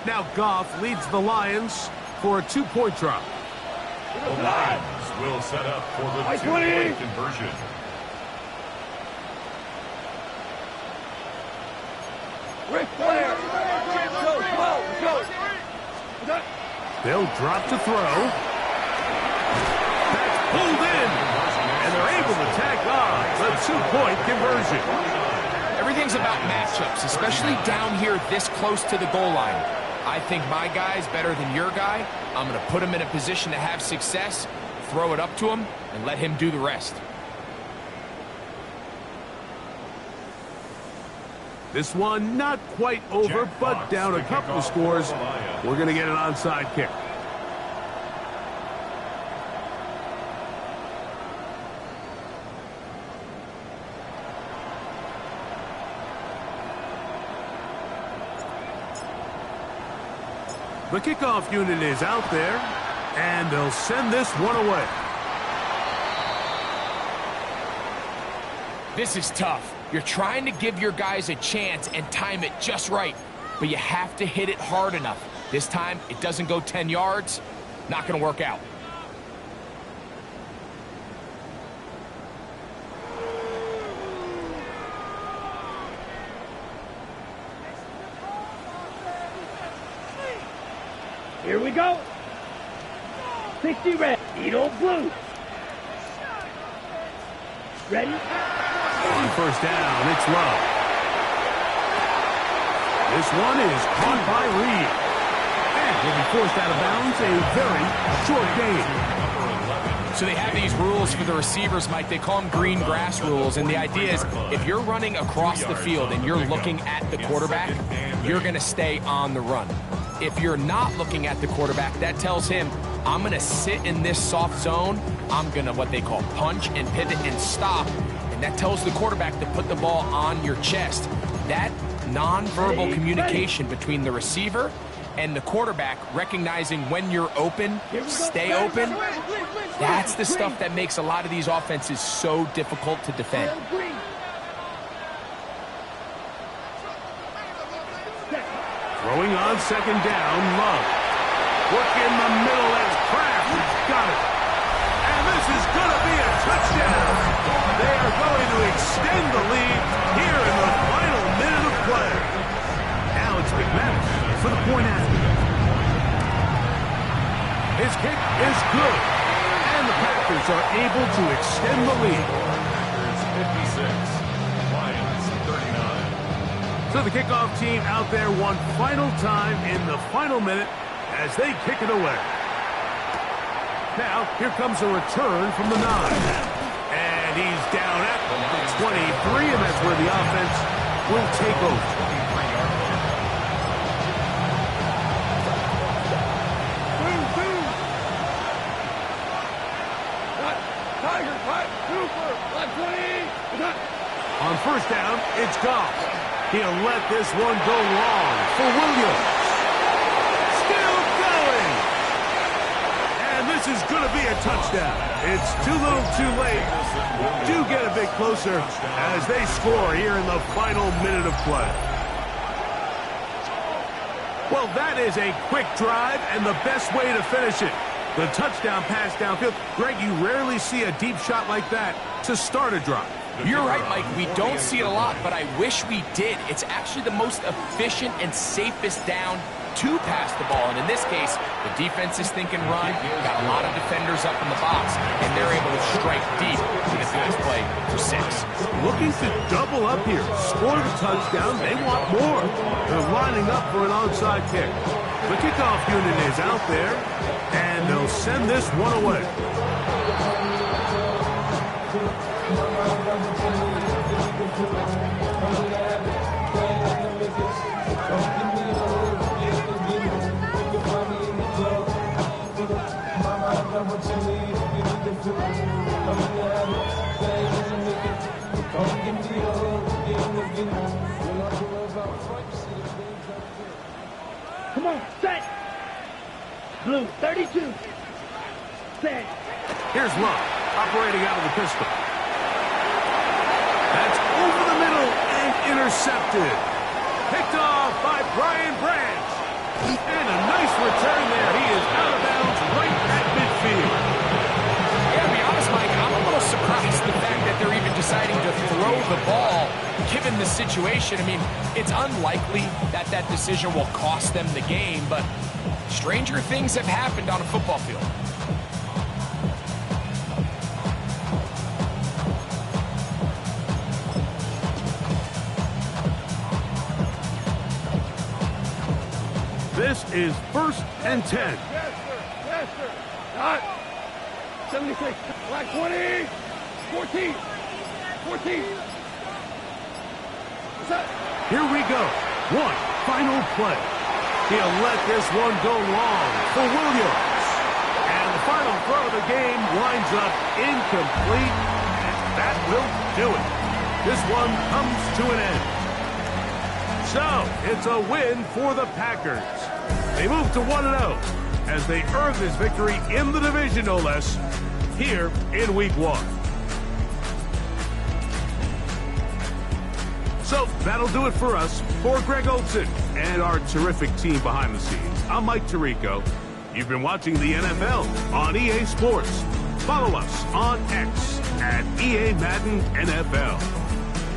Now Goff leads the Lions for a 2-point drop.
The Lions will set up for the 2-point conversion.
Rick Flair. Go.
They'll drop to throw. That's pulled in. And they're able to tack on the 2-point conversion.
Everything's about matchups, especially down here this close to the goal line. I think my guy's better than your guy. I'm going to put him in a position to have success, throw it up to him, and let him do the rest.
This one not quite over, but down a couple of scores. We're going to get an onside kick. The kickoff unit is out there, and they'll send this one away.
This is tough. You're trying to give your guys a chance and time it just right, but you have to hit it hard enough. This time, it doesn't go 10 yards. Not going to work out.
Here we go. 60 red. Edo blue. Ready?
On first down, it's Love. This one is caught by Reed. And will be forced out of bounds, a very short gain.
So they have these rules for the receivers, Mike. They call them green grass rules. And the idea is if you're running across the field and you're looking at the quarterback, you're going to stay on the run. If you're not looking at the quarterback, that tells him, I'm going to sit in this soft zone. I'm going to what they call punch and pivot and stop. And that tells the quarterback to put the ball on your chest. That nonverbal communication between the receiver and the quarterback, recognizing when you're open, stay open, that's the stuff that makes a lot of these offenses so difficult to defend.
Throwing on second down, Love. Work in the middle, that's Kraft. He's got it. And this is going to be a touchdown. They are going to extend the lead here in the final minute of play. Now it's McManus for the point after. His kick is good. And the Packers are able to extend the lead.
Packers 56, Lions 39.
So the kickoff team out there one final time in the final minute as they kick it away. Now, here comes a return from the 9. And he's down at the 23, and that's where the offense will take over. On first down, it's Goff. He'll let this one go long for Williams. Still going. And this is going to be a touchdown. It's too little too late. Do get a bit closer as they score here in the final minute of play. Well, that is a quick drive and the best way to finish it. The touchdown pass downfield. Greg, you rarely see a deep shot like that to start a drive.
You're right, Mike. We don't see it a lot, but I wish we did. It's actually the most efficient and safest down to pass the ball. And in this case, the defense is thinking run, got a lot of defenders up in the box, and they're able to strike deep with a pass play for 6.
Looking to double up here, score the touchdown. They want more. They're lining up for an onside kick. The kickoff unit is out there, and they'll send this one away.
Come on, set. Blue, 32. Set.
Here's Love, operating out of the pistol. That's over the middle and intercepted. Picked off by Brian Branch. And a nice return there. He is out of bounds right at midfield.
Yeah, to be honest, Mike, I'm a little surprised the fact that they're even deciding to throw the ball, given the situation. I mean, it's unlikely that that decision will cost them the game, but stranger things have happened on a football field.
This is 1st and 10.
Yes, sir. Yes, sir. Dot. 76. Black 20. 14. 14.
Here we go. One final play. He'll let this one go long for Williams. And the final throw of the game winds up incomplete. And that will do it. This one comes to an end. So, it's a win for the Packers. They move to 1-0 as they earn this victory in the division, no less, here in Week 1. So, that'll do it for us. For Greg Olsen and our terrific team behind the scenes, I'm Mike Tirico. You've been watching the NFL on EA Sports. Follow us on X at EA Madden NFL.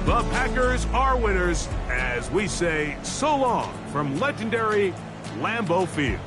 The Packers are winners as we say so long from legendary Lambeau Field.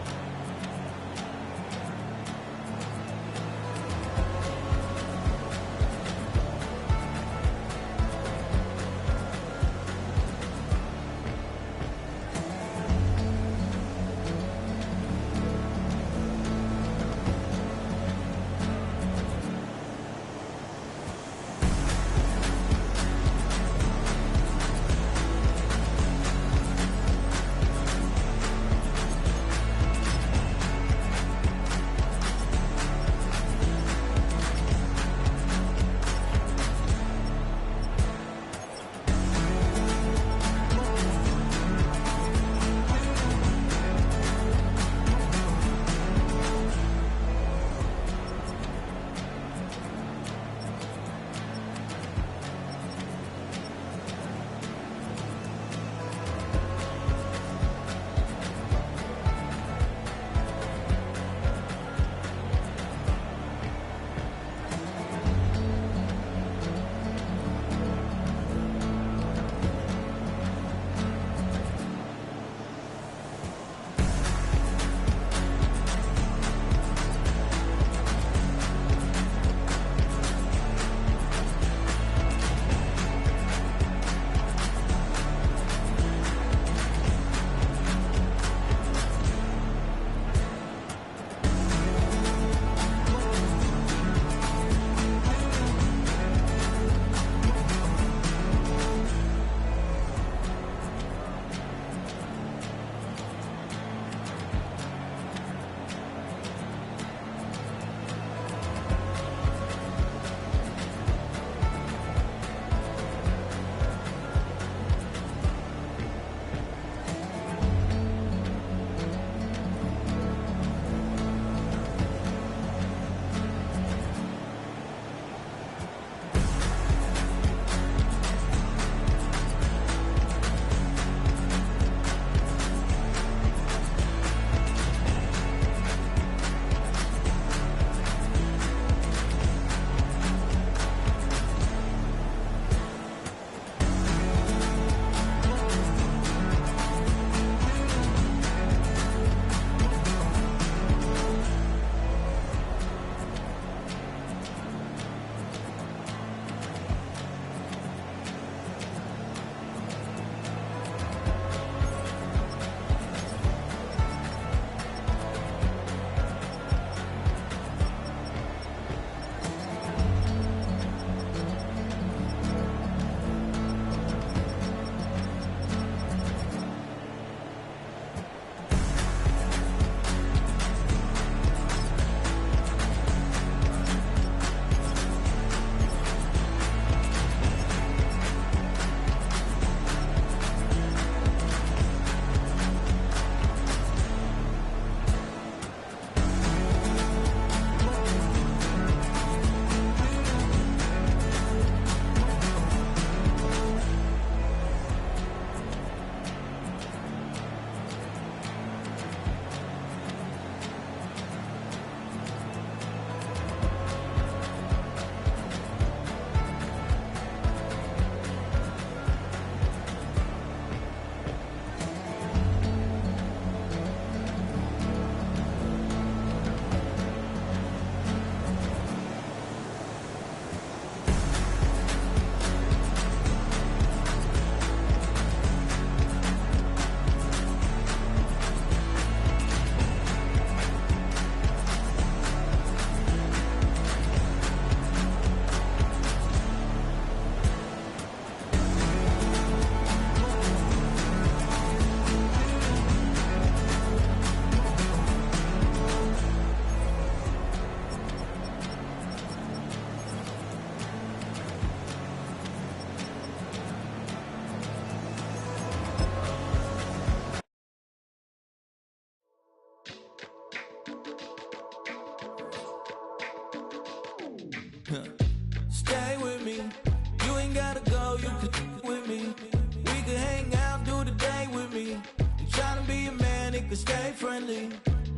could stay friendly.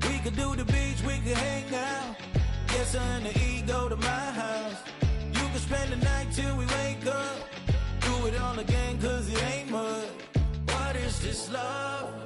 We could do the beach, we could hang out. Get something to eat, go to my house. You could spend the night till we wake up. Do it all again, cause it ain't mud. What is this love?